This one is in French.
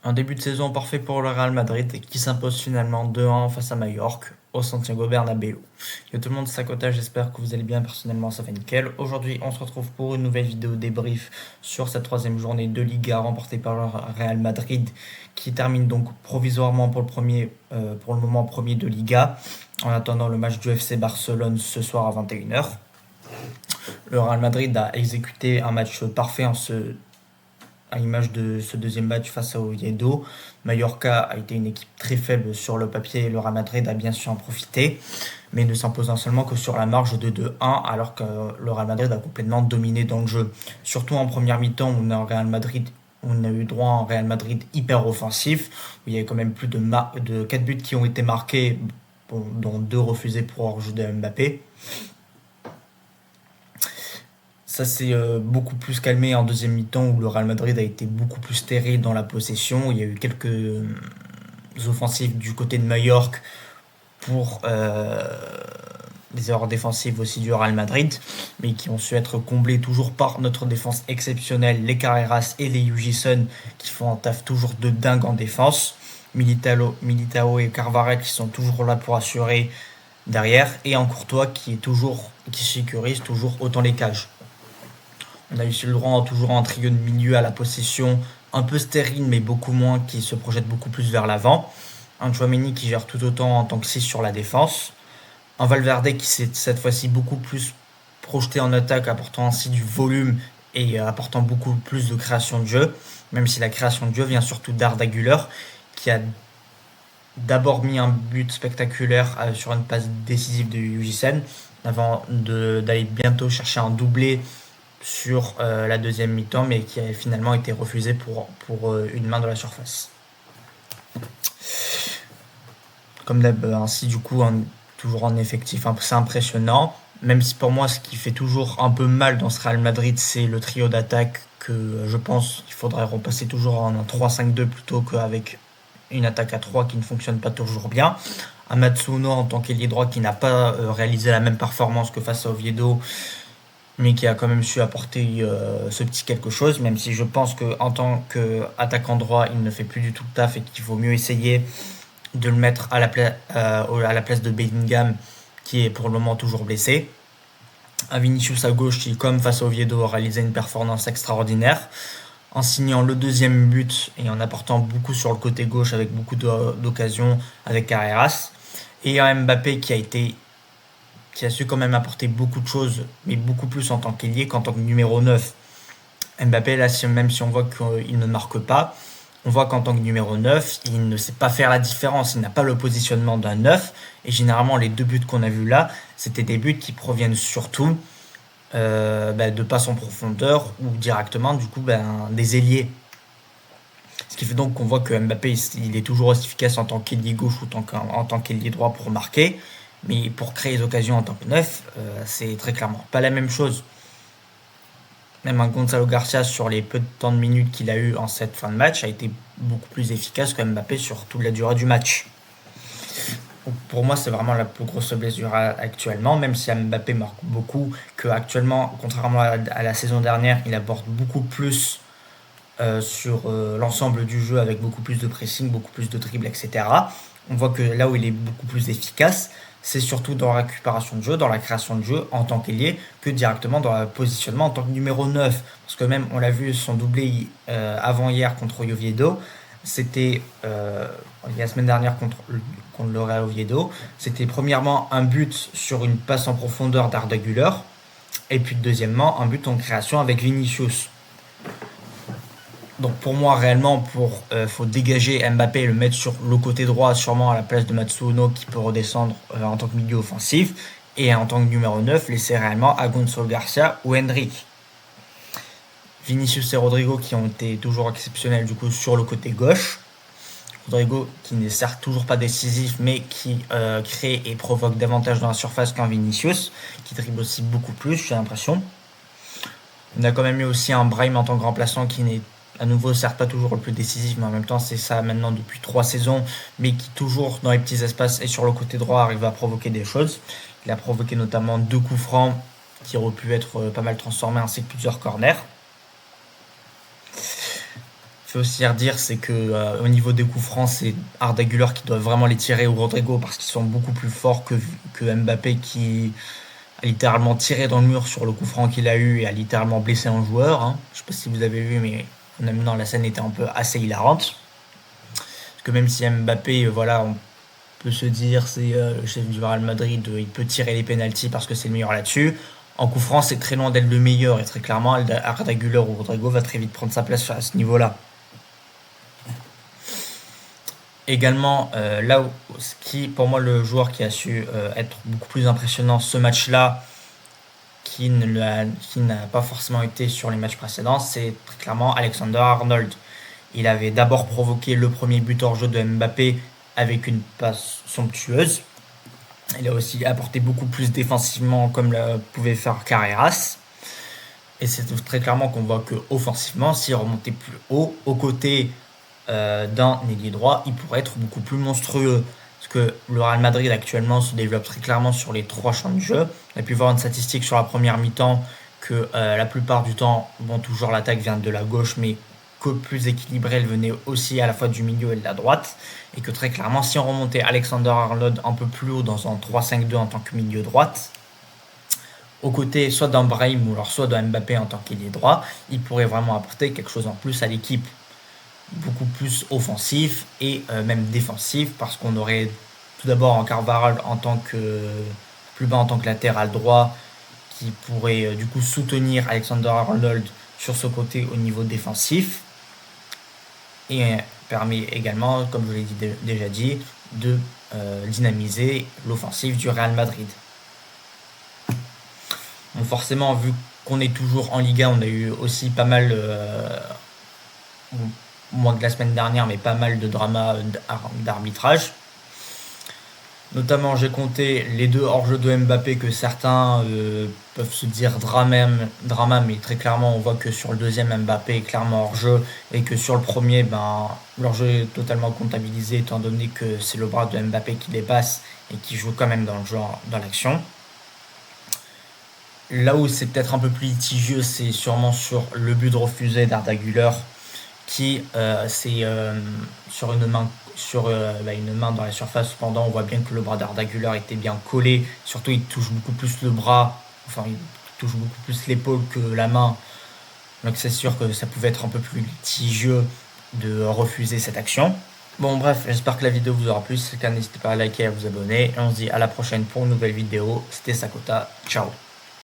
Un début de saison parfait pour le Real Madrid qui s'impose finalement 2-1 face à Majorque au Santiago Bernabéu. Yo tout le monde, c'est Sakota, j'espère que vous allez bien, personnellement ça va nickel. Aujourd'hui on se retrouve pour une nouvelle vidéo débrief sur cette troisième journée de Liga remportée par le Real Madrid qui termine donc provisoirement pour le moment premier de Liga en attendant le match du FC Barcelone ce soir à 21h. Le Real Madrid a exécuté un match parfait à l'image de ce deuxième match face à Oviedo. Mallorca a été une équipe très faible sur le papier et le Real Madrid a bien su en profiter, mais ne s'imposant seulement que sur la marge de 2-1 alors que le Real Madrid a complètement dominé dans le jeu. Surtout en première mi-temps où on a eu droit à un Real Madrid hyper offensif, où il y avait quand même plus de 4 buts qui ont été marqués, dont 2 refusés pour hors-jeu de Mbappé. Ça s'est beaucoup plus calmé en deuxième mi-temps où le Real Madrid a été beaucoup plus stérile dans la possession. Il y a eu quelques offensives du côté de Majorque pour les erreurs défensives aussi du Real Madrid, mais qui ont su être comblées toujours par notre défense exceptionnelle, les Carreras et les Hugison qui font un taf toujours de dingue en défense. Militao et Carvajal qui sont toujours là pour assurer derrière, et en Courtois qui sécurise toujours autant les cages. On a eu le droit toujours à un trio de milieu à la possession un peu stérile mais beaucoup moins, qui se projette beaucoup plus vers l'avant. Un Tchouaméni qui gère tout autant en tant que 6 sur la défense. Un Valverde qui s'est cette fois-ci beaucoup plus projeté en attaque, apportant ainsi du volume et apportant beaucoup plus de création de jeu, même si la création de jeu vient surtout d'Arda Güler qui a d'abord mis un but spectaculaire sur une passe décisive de Hugisen avant d'aller bientôt chercher un doublé sur la deuxième mi-temps, mais qui a finalement été refusé pour une main de la surface. Comme d'hab, ainsi du coup, toujours en effectif, c'est impressionnant. Même si pour moi, ce qui fait toujours un peu mal dans ce Real Madrid, c'est le trio d'attaque que je pense qu'il faudrait repasser toujours en un 3-5-2 plutôt qu'avec une attaque à 3 qui ne fonctionne pas toujours bien. Un Matsuno en tant qu'ailier droit qui n'a pas réalisé la même performance que face à Oviedo, mais qui a quand même su apporter ce petit quelque chose, même si je pense qu'en tant qu'attaquant droit, il ne fait plus du tout le taf et qu'il vaut mieux essayer de le mettre à la place de Bellingham, qui est pour le moment toujours blessé. Un Vinicius à gauche qui, comme face à Oviedo, a réalisé une performance extraordinaire, en signant le deuxième but et en apportant beaucoup sur le côté gauche avec beaucoup d'occasions avec Carreras. Et un Mbappé qui a su quand même apporter beaucoup de choses, mais beaucoup plus en tant qu'ailier qu'en tant que numéro 9. Mbappé, là, même si on voit qu'il ne marque pas, on voit qu'en tant que numéro 9, il ne sait pas faire la différence. Il n'a pas le positionnement d'un 9. Et généralement, les 2 buts qu'on a vus là, c'était des buts qui proviennent surtout de passes en profondeur ou directement du coup des ailiers. Ce qui fait donc qu'on voit que Mbappé, il est toujours aussi efficace en tant qu'ailier gauche ou en tant qu'ailier droit pour marquer. Mais pour créer les occasions en tant que neuf, c'est très clairement pas la même chose. Même un Gonzalo Garcia, sur les peu de temps de minutes qu'il a eu en cette fin de match, a été beaucoup plus efficace que Mbappé sur toute la durée du match. Donc pour moi, c'est vraiment la plus grosse blessure actuellement, même si Mbappé marque beaucoup, que actuellement, contrairement à la saison dernière, il apporte beaucoup plus sur l'ensemble du jeu avec beaucoup plus de pressing, beaucoup plus de dribble, etc. On voit que là où il est beaucoup plus efficace, c'est surtout dans la récupération de jeu, dans la création de jeu en tant qu'ailier, que directement dans le positionnement en tant que numéro 9. Parce que même, on l'a vu, son doublé avant-hier contre Oviedo, c'était la semaine dernière contre le Real Oviedo, c'était premièrement un but sur une passe en profondeur d'Arda Güler, et puis deuxièmement un but en création avec Vinicius. Donc pour moi, réellement, faut dégager Mbappé et le mettre sur le côté droit, sûrement à la place de Matsuno qui peut redescendre en tant que milieu offensif. Et en tant que numéro 9, laisser réellement à Gonzalo Garcia ou Hendrick. Vinicius et Rodrigo qui ont été toujours exceptionnels du coup sur le côté gauche. Rodrigo qui n'est certes toujours pas décisif, mais qui crée et provoque davantage dans la surface qu'un Vinicius, qui dribble aussi beaucoup plus, j'ai l'impression. On a quand même eu aussi un Brahim en tant que remplaçant qui n'est à nouveau certes pas toujours le plus décisif, mais en même temps c'est ça maintenant depuis 3 saisons, mais qui toujours dans les petits espaces et sur le côté droit arrive à provoquer des choses. Il a provoqué notamment 2 coups francs qui auraient pu être pas mal transformés, ainsi que plusieurs corners. faut aussi redire, c'est que au niveau des coups francs, c'est Arda Güler qui doit vraiment les tirer, ou Rodrigo, parce qu'ils sont beaucoup plus forts que Mbappé, qui a littéralement tiré dans le mur sur le coup franc qu'il a eu et a littéralement blessé un joueur, hein. Je sais pas si vous avez vu, mais non, la scène était un peu assez hilarante. Parce que même si Mbappé, voilà, on peut se dire c'est le chef du Real Madrid, il peut tirer les pénaltys parce que c'est le meilleur là-dessus. En coup franc, c'est très loin d'être le meilleur, et très clairement, Arda Güler ou Rodrigo va très vite prendre sa place à ce niveau-là. Également, là où, ce qui, pour moi, le joueur qui a su être beaucoup plus impressionnant ce match-là, qui n'a pas forcément été sur les matchs précédents, c'est très clairement Alexander Arnold. Il avait d'abord provoqué le premier but hors jeu de Mbappé avec une passe somptueuse. Il a aussi apporté beaucoup plus défensivement, comme le pouvait faire Carreras. Et c'est très clairement qu'on voit que offensivement, s'il remontait plus haut, aux côtés d'un ailier droit, il pourrait être beaucoup plus monstrueux. Parce que le Real Madrid actuellement se développe très clairement sur les trois champs de jeu. On a pu voir une statistique sur la première mi-temps que la plupart du temps, bon, toujours l'attaque vient de la gauche, mais que plus équilibrée, elle venait aussi à la fois du milieu et de la droite. Et que très clairement, si on remontait Alexander Arnold un peu plus haut dans un 3-5-2 en tant que milieu droite, aux côtés soit d'un Brahim ou alors soit d'un Mbappé en tant qu'ailier droit, il pourrait vraiment apporter quelque chose en plus à l'équipe, beaucoup plus offensif et même défensif, parce qu'on aurait tout d'abord un Carvajal en tant que plus bas en tant que latéral droit, qui pourrait du coup soutenir Alexander Arnold sur ce côté au niveau défensif, et permet également, comme je l'ai déjà dit, de dynamiser l'offensive du Real Madrid. Bon, forcément, vu qu'on est toujours en Liga, on a eu aussi pas mal, moins que la semaine dernière, mais pas mal de dramas d'arbitrage. Notamment, j'ai compté les deux hors-jeu de Mbappé que certains peuvent se dire drama, mais très clairement, on voit que sur le deuxième, Mbappé est clairement hors-jeu, et que sur le premier, ben, l'hors-jeu est totalement comptabilisé, étant donné que c'est le bras de Mbappé qui dépasse et qui joue quand même dans le genre, dans l'action. Là où c'est peut-être un peu plus litigieux, c'est sûrement sur le but de refusé d'Arda Güler, qui c'est sur une main une main dans la surface. Cependant, on voit bien que le bras d'Arda Güler était bien collé. Surtout, il touche beaucoup plus le bras, enfin, il touche beaucoup plus l'épaule que la main. Donc, c'est sûr que ça pouvait être un peu plus litigieux de refuser cette action. Bon, bref, j'espère que la vidéo vous aura plu. Si c'est le cas, n'hésitez pas à liker et à vous abonner. Et on se dit à la prochaine pour une nouvelle vidéo. C'était Sakota. Ciao.